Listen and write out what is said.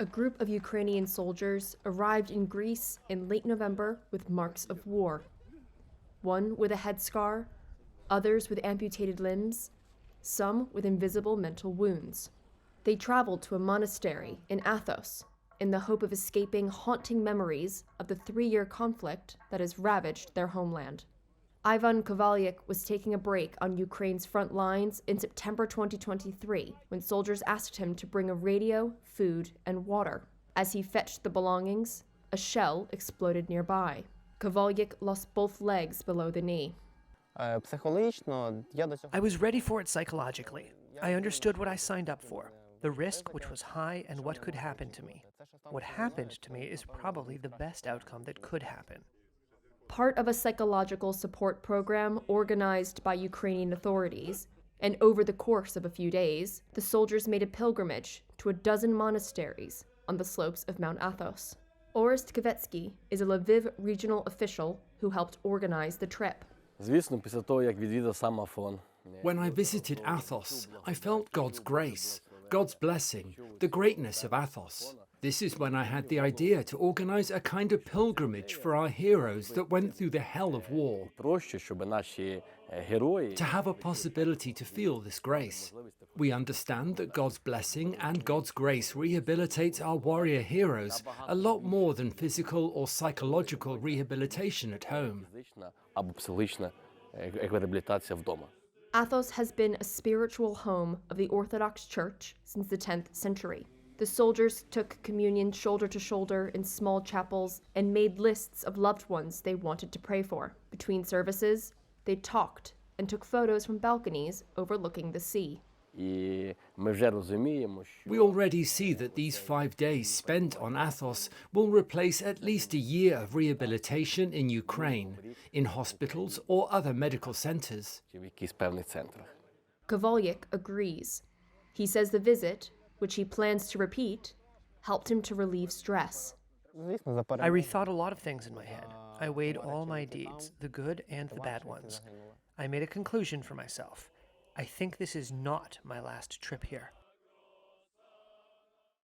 A group of Ukrainian soldiers arrived in Greece in late November with marks of war. One with a headscar, others with amputated limbs, some with invisible mental wounds. They traveled to a monastery in Athos in the hope of escaping haunting memories of the 3-year conflict that has ravaged their homeland. Ivan Kovalyuk was taking a break on Ukraine's front lines in September 2023 when soldiers asked him to bring a radio, food, and water. As he fetched the belongings, a shell exploded nearby. Kovalyuk lost both legs below the knee. I was ready for it psychologically. I understood what I signed up for, the risk which was high and what could happen to me. What happened to me is probably the best outcome that could happen. Part of a psychological support program organized by Ukrainian authorities, and over the course of a few days, the soldiers made a pilgrimage to a dozen monasteries on the slopes of Mount Athos. Orest Kvetsky is a Lviv regional official who helped organize the trip. When I visited Athos, I felt God's grace, God's blessing, the greatness of Athos. This is when I had the idea to organize a kind of pilgrimage for our heroes that went through the hell of war. To have a possibility to feel this grace. We understand that God's blessing and God's grace rehabilitates our warrior heroes a lot more than physical or psychological rehabilitation at home. Athos has been a spiritual home of the Orthodox Church since the 10th century. The soldiers took communion shoulder to shoulder in small chapels and made lists of loved ones they wanted to pray for. Between services, they talked and took photos from balconies overlooking the sea. We already see that these 5 days spent on Athos will replace at least a year of rehabilitation in Ukraine, in hospitals or other medical centers. Kovalyuk agrees. He says the visit, which he plans to repeat, helped him to relieve stress. I rethought a lot of things in my head. I weighed all my deeds, the good and the bad ones. I made a conclusion for myself. I think this is not my last trip here.